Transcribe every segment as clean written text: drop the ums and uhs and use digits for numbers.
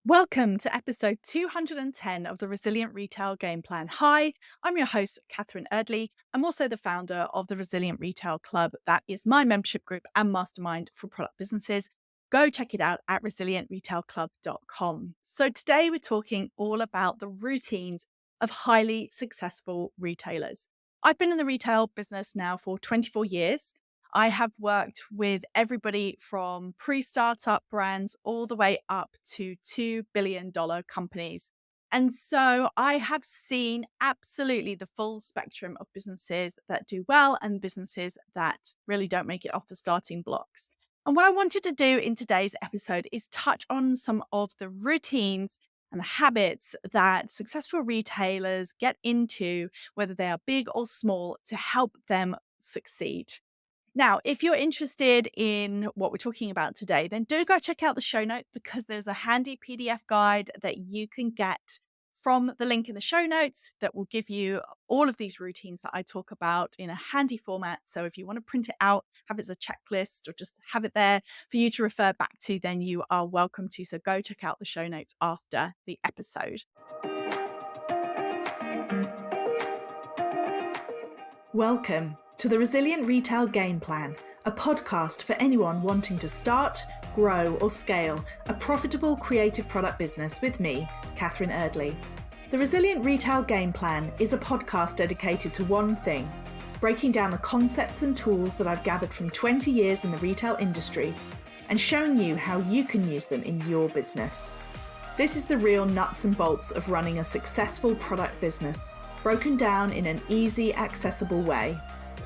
Welcome to episode 210 of the Resilient Retail Game Plan. Hi, I'm your host, Catherine Erdly. I'm also the founder of the Resilient Retail Club. That is my membership group and mastermind for product businesses. Go check it out at resilientretailclub.com. So today we're talking all about the routines of highly successful retailers. I've been in the retail business now for 24 years. I have worked with everybody from pre-startup brands all the way up to $2 billion companies. And so I have seen absolutely the full spectrum of businesses that do well and businesses that really don't make it off the starting blocks. And what I wanted to do in today's episode is touch on some of the routines and the habits that successful retailers get into, whether they are big or small, to help them succeed. Now, if you're interested in what we're talking about today, then do go check out the show notes because there's a handy PDF guide that you can get from the link in the show notes that will give you all of these routines that I talk about in a handy format. So if you want to print it out, have it as a checklist, or just have it there for you to refer back to, then you are welcome to. So go check out the show notes after the episode. Welcome to the Resilient Retail Game Plan, a podcast for anyone wanting to start, grow, or scale a profitable creative product business with me, Catherine Erdly. The Resilient Retail Game Plan is a podcast dedicated to one thing: breaking down the concepts and tools that I've gathered from 20 years in the retail industry and showing you how you can use them in your business. This is the real nuts and bolts of running a successful product business, broken down in an easy, accessible way.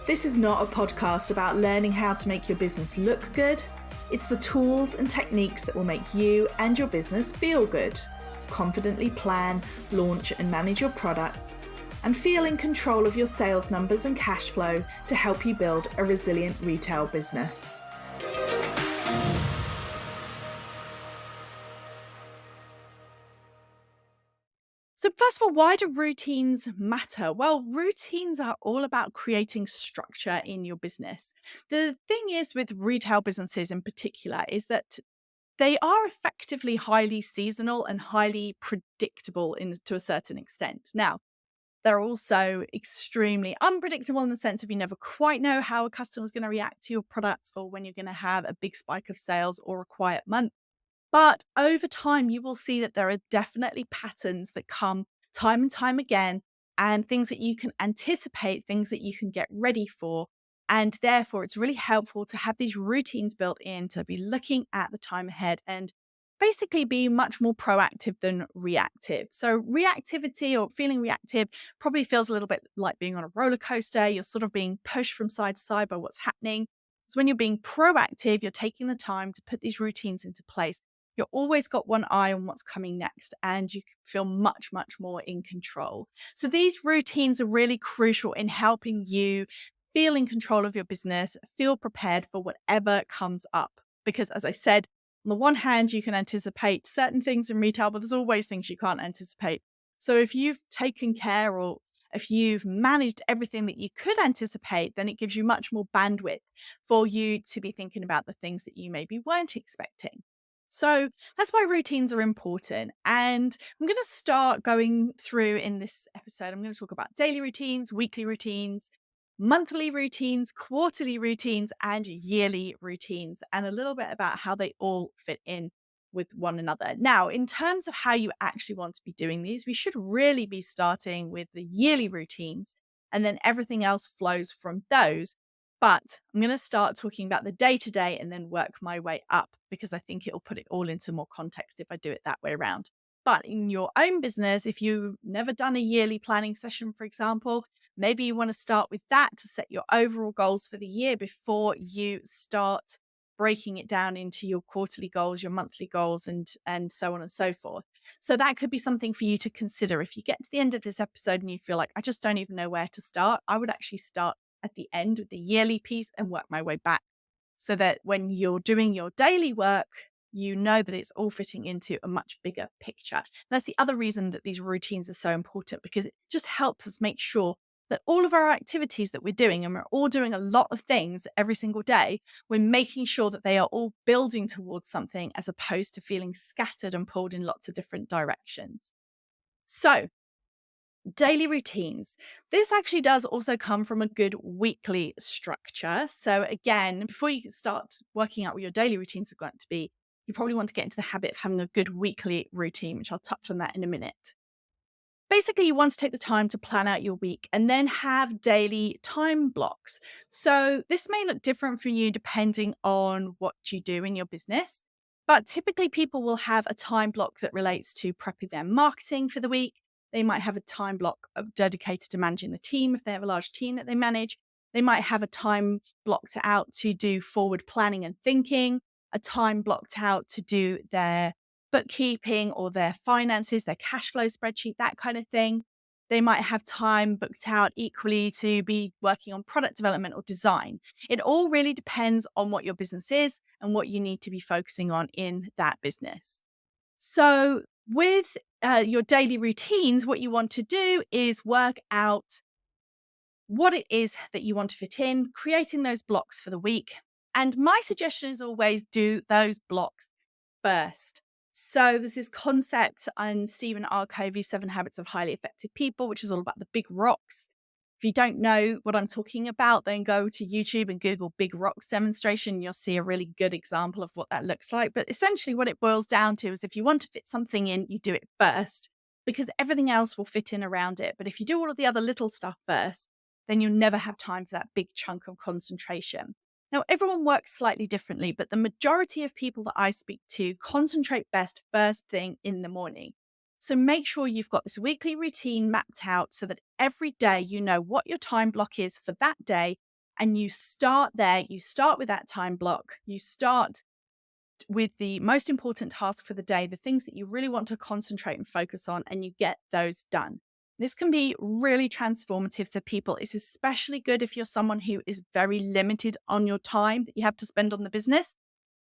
This is not a podcast about learning how to make your business look good. It's the tools and techniques that will make you and your business feel good. Confidently plan, launch, and manage your products, and feel in control of your sales numbers and cash flow to help you build a resilient retail business. So, first of all, why do routines matter? Well, routines are all about creating structure in your business. The thing is with retail businesses in particular is that they are effectively highly seasonal and highly predictable to a certain extent. Now, they're also extremely unpredictable in the sense of you never quite know how a customer is going to react to your products or when you're going to have a big spike of sales or a quiet month. But over time, you will see that there are definitely patterns that come time and time again, and things that you can anticipate, things that you can get ready for. And therefore, it's really helpful to have these routines built in to be looking at the time ahead and basically be much more proactive than reactive. So, reactivity or feeling reactive probably feels a little bit like being on a roller coaster. You're sort of being pushed from side to side by what's happening. So, when you're being proactive, you're taking the time to put these routines into place. You're always got one eye on what's coming next, and you feel much, much more in control. So these routines are really crucial in helping you feel in control of your business, feel prepared for whatever comes up. Because as I said, on the one hand, you can anticipate certain things in retail, but there's always things you can't anticipate. So if you've taken care or if you've managed everything that you could anticipate, then it gives you much more bandwidth for you to be thinking about the things that you maybe weren't expecting. So that's why routines are important. And I'm going to start going through in this episode. I'm going to talk about daily routines, weekly routines, monthly routines, quarterly routines, and yearly routines, and a little bit about how they all fit in with one another. Now, in terms of how you actually want to be doing these, we should really be starting with the yearly routines, and then everything else flows from those. But I'm going to start talking about the day to day and then work my way up because I think it'll put it all into more context if I do it that way around. But in your own business, if you've never done a yearly planning session, for example, maybe you want to start with that to set your overall goals for the year before you start breaking it down into your quarterly goals, your monthly goals, and so on and so forth. So that could be something for you to consider. If you get to the end of this episode and you feel like, I just don't even know where to start, I would actually start at the end with the yearly piece and work my way back so that when you're doing your daily work, you know that it's all fitting into a much bigger picture. That's the other reason that these routines are so important, because it just helps us make sure that all of our activities that we're doing, and we're all doing a lot of things every single day, we're making sure that they are all building towards something as opposed to feeling scattered and pulled in lots of different directions. So, daily routines. This actually does also come from a good weekly structure. So, again, before you start working out what your daily routines are going to be, you probably want to get into the habit of having a good weekly routine, which I'll touch on that in a minute. Basically, you want to take the time to plan out your week and then have daily time blocks. So, this may look different for you depending on what you do in your business, but typically, people will have a time block that relates to prepping their marketing for the week. They might have a time block dedicated to managing the team if they have a large team that they manage. They might have a time blocked out to do forward planning and thinking, a time blocked out to do their bookkeeping or their finances, their cash flow spreadsheet, that kind of thing. They might have time booked out equally to be working on product development or design. It all really depends on what your business is and what you need to be focusing on in that business. So, with your daily routines, what you want to do is work out what it is that you want to fit in, creating those blocks for the week. And my suggestion is always do those blocks first. So there's this concept on Stephen R. Covey's 7 Habits of Highly Effective People, which is all about the big rocks. If you don't know what I'm talking about, then go to YouTube and Google big rocks demonstration. You'll see a really good example of what that looks like. But essentially what it boils down to is if you want to fit something in, you do it first because everything else will fit in around it. But if you do all of the other little stuff first, then you'll never have time for that big chunk of concentration. Now, everyone works slightly differently, but the majority of people that I speak to concentrate best first thing in the morning. So make sure you've got this weekly routine mapped out so that every day you know what your time block is for that day. And you start there, you start with that time block, you start with the most important task for the day, the things that you really want to concentrate and focus on, and you get those done. This can be really transformative for people. It's especially good if you're someone who is very limited on your time that you have to spend on the business.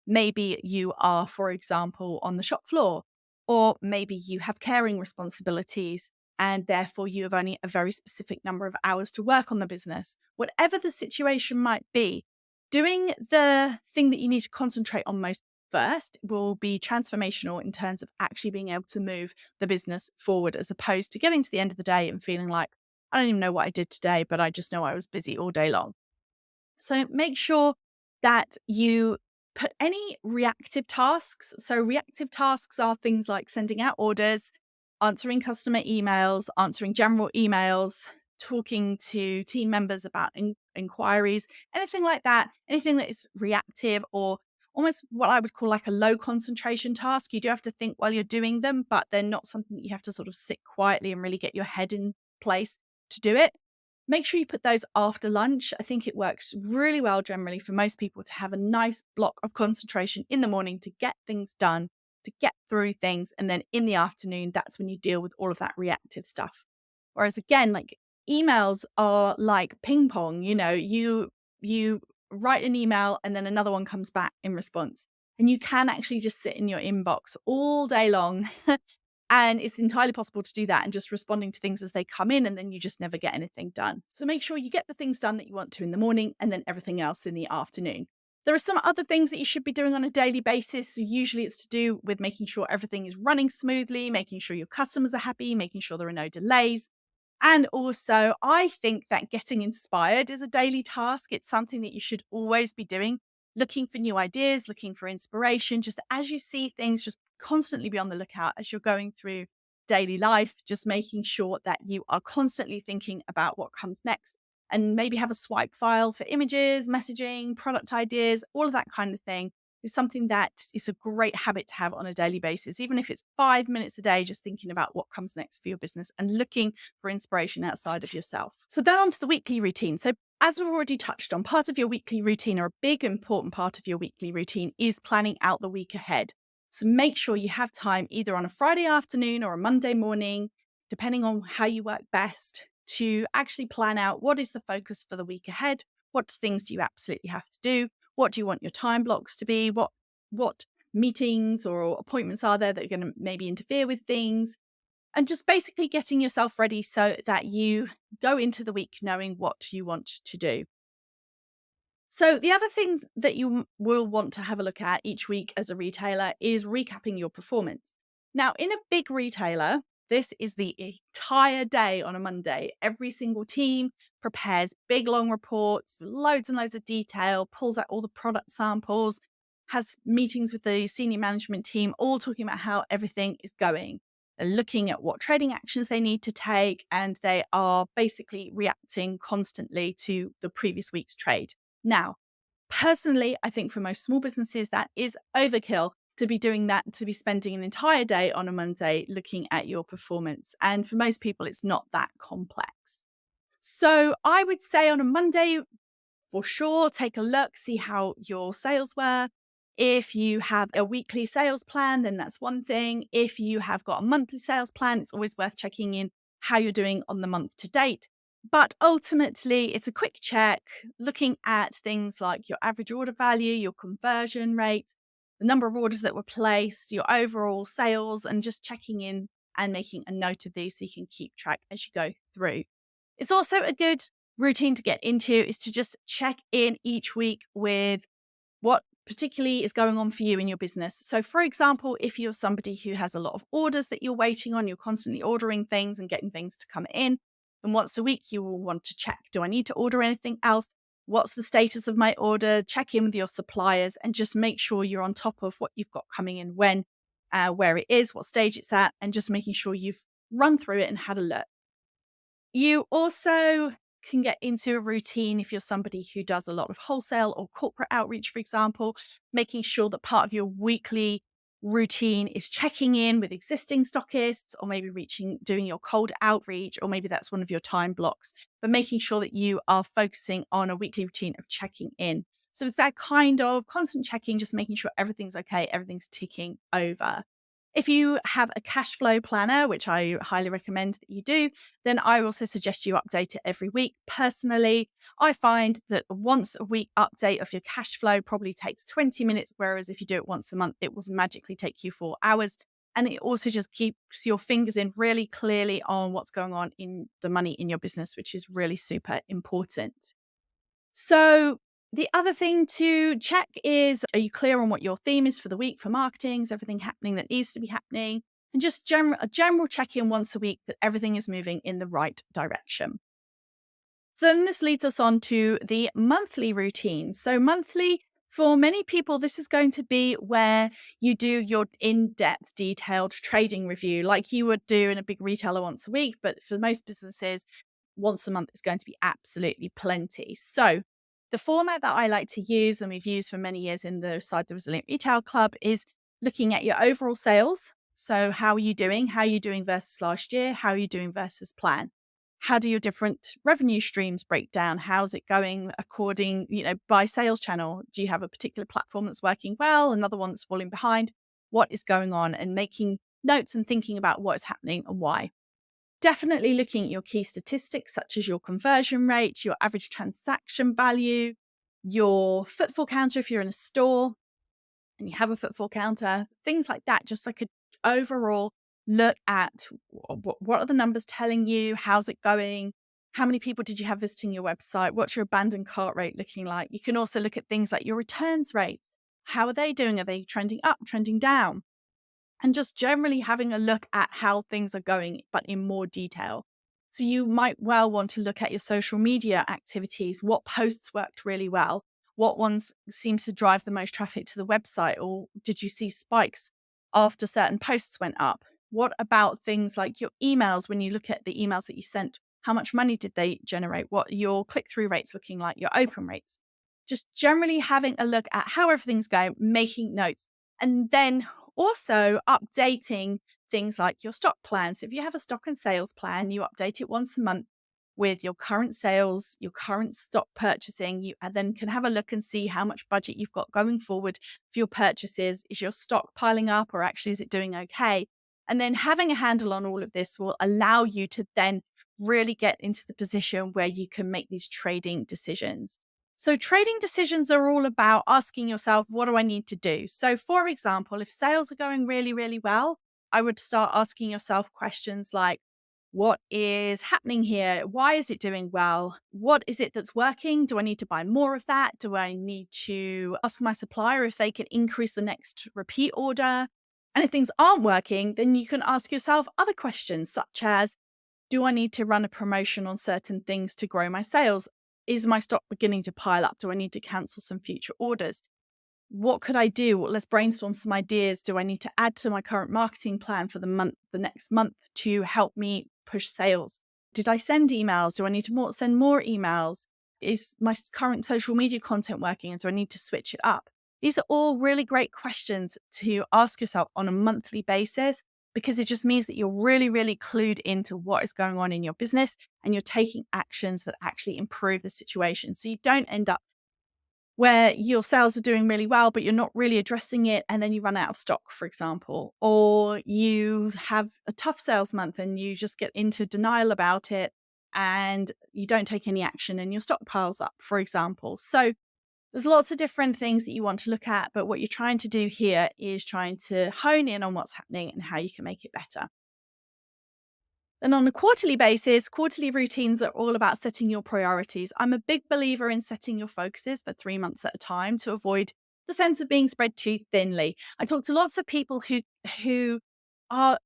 Maybe you are, for example, on the shop floor, or maybe you have caring responsibilities and therefore you have only a very specific number of hours to work on the business. Whatever the situation might be, doing the thing that you need to concentrate on most first will be transformational in terms of actually being able to move the business forward, as opposed to getting to the end of the day and feeling like, I don't even know what I did today, but I just know I was busy all day long. So make sure that you put any reactive tasks. So reactive tasks are things like sending out orders, answering customer emails, answering general emails, talking to team members about inquiries, anything like that, anything that is reactive or almost what I would call like a low concentration task. You do have to think while you're doing them, but they're not something that you have to sort of sit quietly and really get your head in place to do it. Make sure you put those after lunch. I think it works really well generally for most people to have a nice block of concentration in the morning to get things done, to get through things. And then in the afternoon, that's when you deal with all of that reactive stuff. Whereas again, like emails are like ping pong, you write an email and then another one comes back in response. And you can actually just sit in your inbox all day long. And it's entirely possible to do that and just responding to things as they come in, and then you just never get anything done. So make sure you get the things done that you want to in the morning and then everything else in the afternoon. There are some other things that you should be doing on a daily basis. Usually it's to do with making sure everything is running smoothly, making sure your customers are happy, making sure there are no delays. And also, I think that getting inspired is a daily task. It's something that you should always be doing, looking for new ideas, looking for inspiration. Just as you see things, just constantly be on the lookout as you're going through daily life, just making sure that you are constantly thinking about what comes next and maybe have a swipe file for images, messaging, product ideas, all of that kind of thing is something that is a great habit to have on a daily basis, even if it's 5 minutes a day, just thinking about what comes next for your business and looking for inspiration outside of yourself. So then on to the weekly routine. So as we've already touched on, part of your weekly routine, or a big important part of your weekly routine, is planning out the week ahead. So make sure you have time either on a Friday afternoon or a Monday morning, depending on how you work best, to actually plan out what is the focus for the week ahead. What things do you absolutely have to do? What do you want your time blocks to be? What meetings or appointments are there that are going to maybe interfere with things? and just basically getting yourself ready so that you go into the week knowing what you want to do. So, the other things that you will want to have a look at each week as a retailer is recapping your performance. Now, in a big retailer, this is the entire day on a Monday. Every single team prepares big, long reports, loads and loads of detail, pulls out all the product samples, has meetings with the senior management team, all talking about how everything is going. They're looking at what trading actions they need to take, and they are basically reacting constantly to the previous week's trade. Now, personally, I think for most small businesses, that is overkill to be doing that, to be spending an entire day on a Monday looking at your performance. And for most people, it's not that complex. So I would say on a Monday, for sure, take a look, see how your sales were. If you have a weekly sales plan, then that's one thing. If you have got a monthly sales plan, it's always worth checking in how you're doing on the month to date. But ultimately, it's a quick check, looking at things like your average order value, your conversion rate, the number of orders that were placed, your overall sales, and just checking in and making a note of these so you can keep track as you go through. It's also a good routine to get into is to just check in each week with what particularly is going on for you in your business. So, for example, if you're somebody who has a lot of orders that you're waiting on, you're constantly ordering things and getting things to come in, then once a week you will want to check, do I need to order anything else? What's the status of my order? Check in with your suppliers and just make sure you're on top of what you've got coming in when, where it is, what stage it's at, and just making sure you've run through it and had a look. You also can get into a routine if you're somebody who does a lot of wholesale or corporate outreach, for example, making sure that part of your weekly routine is checking in with existing stockists, or maybe doing your cold outreach, or maybe that's one of your time blocks, but making sure that you are focusing on a weekly routine of checking in. So it's that kind of constant checking, just making sure everything's okay, everything's ticking over. If you have a cash flow planner, which I highly recommend that you do, then I also suggest you update it every week. Personally, I find that a once a week update of your cash flow probably takes 20 minutes, whereas if you do it once a month, it will magically take you 4 hours. And it also just keeps your fingers in really clearly on what's going on in the money in your business, which is really super important. So, the other thing to check is, are you clear on what your theme is for the week for marketing? Is everything happening that needs to be happening? And just a general check in once a week that everything is moving in the right direction. So then this leads us on to the monthly routine. So monthly, for many people, this is going to be where you do your in-depth, detailed trading review, like you would do in a big retailer once a week. But for most businesses, once a month is going to be absolutely plenty. So the format that I like to use, and we've used for many years in the Resilient Retail Club, is looking at your overall sales. So how are you doing? How are you doing versus last year? How are you doing versus plan? How do your different revenue streams break down? How's it going according, by sales channel? Do you have a particular platform that's working well, another one that's falling behind? What is going on? And making notes and thinking about what is happening and why. Definitely looking at your key statistics, such as your conversion rate, your average transaction value, your footfall counter if you're in a store and you have a footfall counter, things like that, just like an overall look at what are the numbers telling you, how's it going, how many people did you have visiting your website, what's your abandoned cart rate looking like. You can also look at things like your returns rates. How are they doing? Are they trending up, trending down? And just generally having a look at how things are going, but in more detail. So you might well want to look at your social media activities. What posts worked really well? What ones seem to drive the most traffic to the website? Or did you see spikes after certain posts went up? What about things like your emails? When you look at the emails that you sent, how much money did they generate? What are your click-through rates looking like? Your open rates? Just generally having a look at how everything's going, making notes, and then also updating things like your stock plans. So if you have a stock and sales plan, you update it once a month with your current sales, your current stock purchasing. You and then can have a look and see how much budget you've got going forward for your purchases. Is your stock piling up, or actually is it doing okay? And then having a handle on all of this will allow you to then really get into the position where you can make these trading decisions. So trading decisions are all about asking yourself, what do I need to do? So for example, if sales are going really, really well, I would start asking yourself questions like, what is happening here? Why is it doing well? What is it that's working? Do I need to buy more of that? Do I need to ask my supplier if they can increase the next repeat order? And if things aren't working, then you can ask yourself other questions such as, do I need to run a promotion on certain things to grow my sales? Is my stock beginning to pile up? Do I need to cancel some future orders? What could I do? Well, let's brainstorm some ideas. Do I need to add to my current marketing plan for the next month to help me push sales? Did I send emails? Do I need to send more emails? Is my current social media content working? And do I need to switch it up? These are all really great questions to ask yourself on a monthly basis, because it just means that you're really, really clued into what is going on in your business and you're taking actions that actually improve the situation. So you don't end up where your sales are doing really well, but you're not really addressing it. And then you run out of stock, for example, or you have a tough sales month and you just get into denial about it and you don't take any action and your stock piles up, for example. So there's lots of different things that you want to look at, but what you're trying to do here is trying to hone in on what's happening and how you can make it better. And on a quarterly basis, quarterly routines are all about setting your priorities. I'm a big believer in setting your focuses for 3 months at a time to avoid the sense of being spread too thinly. I talk to lots of people who are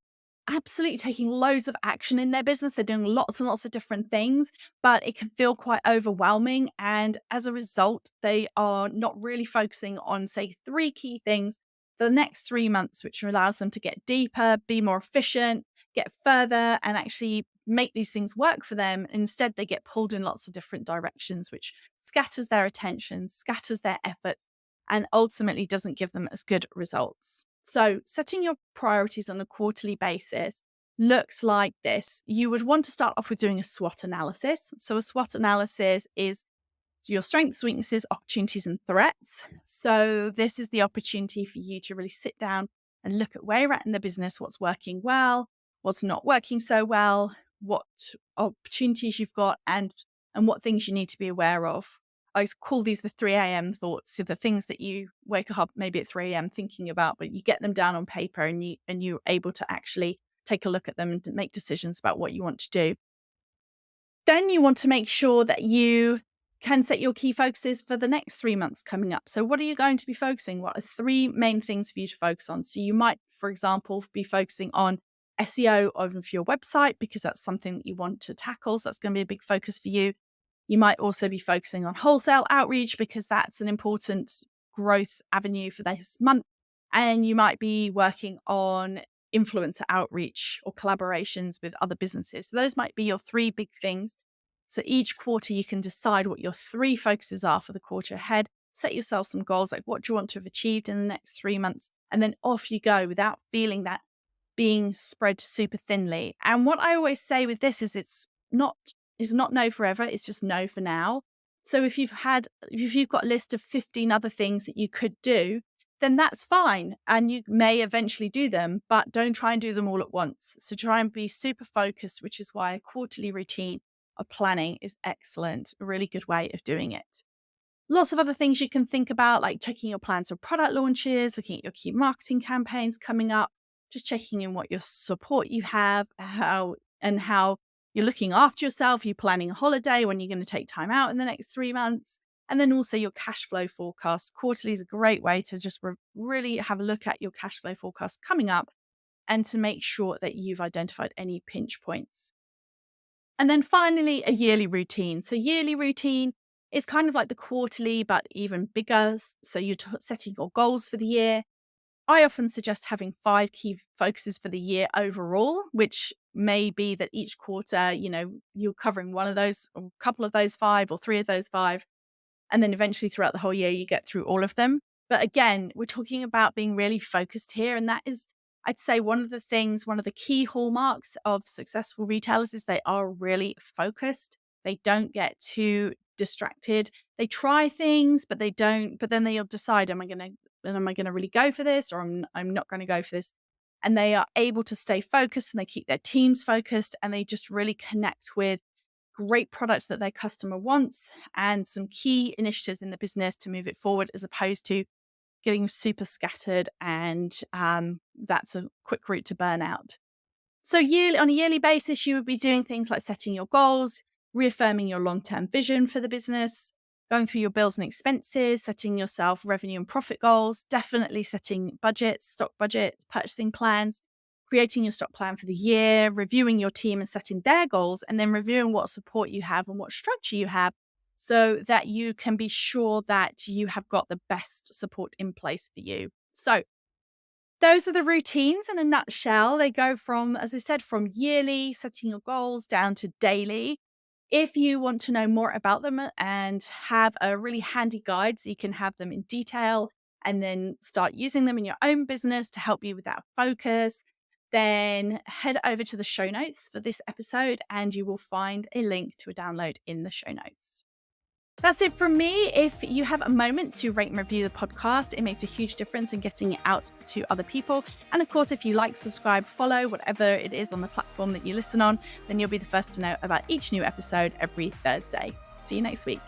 absolutely taking loads of action in their business. They're doing lots and lots of different things, but it can feel quite overwhelming. And as a result, they are not really focusing on, say, three key things for the next 3 months, which allows them to get deeper, be more efficient, get further, and actually make these things work for them. Instead, they get pulled in lots of different directions, which scatters their attention, scatters their efforts, and ultimately doesn't give them as good results. So, setting your priorities on a quarterly basis looks like this. You would want to start off with doing a SWOT analysis. So, a SWOT analysis is your strengths, weaknesses, opportunities, and threats. So, this is the opportunity for you to really sit down and look at where you're at in the business, what's working well, what's not working so well, what opportunities you've got, and what things you need to be aware of. I call these the 3 a.m. thoughts. So the things that you wake up maybe at 3 a.m. thinking about, but you get them down on paper and you're able to actually take a look at them and make decisions about what you want to do. Then you want to make sure that you can set your key focuses for the next 3 months coming up. So what are you going to be focusing? What are three main things for you to focus on? So you might, for example, be focusing on SEO of your website because that's something that you want to tackle. So that's going to be a big focus for you. You might also be focusing on wholesale outreach because that's an important growth avenue for this month. And you might be working on influencer outreach or collaborations with other businesses. So those might be your three big things. So each quarter, you can decide what your three focuses are for the quarter ahead. Set yourself some goals like what do you want to have achieved in the next 3 months? And then off you go without feeling that being spread super thinly. And what I always say with this is it's not no forever, it's just no for now. So if you've got a list of 15 other things that you could do, then that's fine. And you may eventually do them, but don't try and do them all at once. So try and be super focused, which is why a quarterly routine of planning is excellent, a really good way of doing it. Lots of other things you can think about, like checking your plans for product launches, looking at your key marketing campaigns coming up, just checking in what your support you have, how you're looking after yourself. You're planning a holiday, when you're going to take time out in the next 3 months. And then also your cash flow forecast. Quarterly is a great way to just really have a look at your cash flow forecast coming up and to make sure that you've identified any pinch points. And then finally, a yearly routine. So yearly routine is kind of like the quarterly, but even bigger. So you're setting your goals for the year. I often suggest having 5 key focuses for the year overall, which may be that each quarter, you're covering one of those, or a couple of those 5, or 3 of those 5. And then eventually throughout the whole year, you get through all of them. But again, we're talking about being really focused here. And that is, I'd say, one of the key hallmarks of successful retailers is they are really focused. They don't get too distracted. They try things, but they don't, but then they'll decide, am I going to really go for this, or I'm not going to go for this? And they are able to stay focused, and they keep their teams focused, and they just really connect with great products that their customer wants and some key initiatives in the business to move it forward, as opposed to getting super scattered, and that's a quick route to burnout. So on a yearly basis, you would be doing things like setting your goals, reaffirming your long-term vision for the business, going through your bills and expenses, setting yourself revenue and profit goals, definitely setting budgets, stock budgets, purchasing plans, creating your stock plan for the year, reviewing your team and setting their goals, and then reviewing what support you have and what structure you have so that you can be sure that you have got the best support in place for you. So those are the routines in a nutshell. They go from, as I said, from yearly, setting your goals, down to daily. If you want to know more about them and have a really handy guide so you can have them in detail and then start using them in your own business to help you with that focus, then head over to the show notes for this episode and you will find a link to a download in the show notes. That's it from me. If you have a moment to rate and review the podcast, it makes a huge difference in getting it out to other people. And of course, if you like, subscribe, follow, whatever it is on the platform that you listen on, then you'll be the first to know about each new episode every Thursday. See you next week.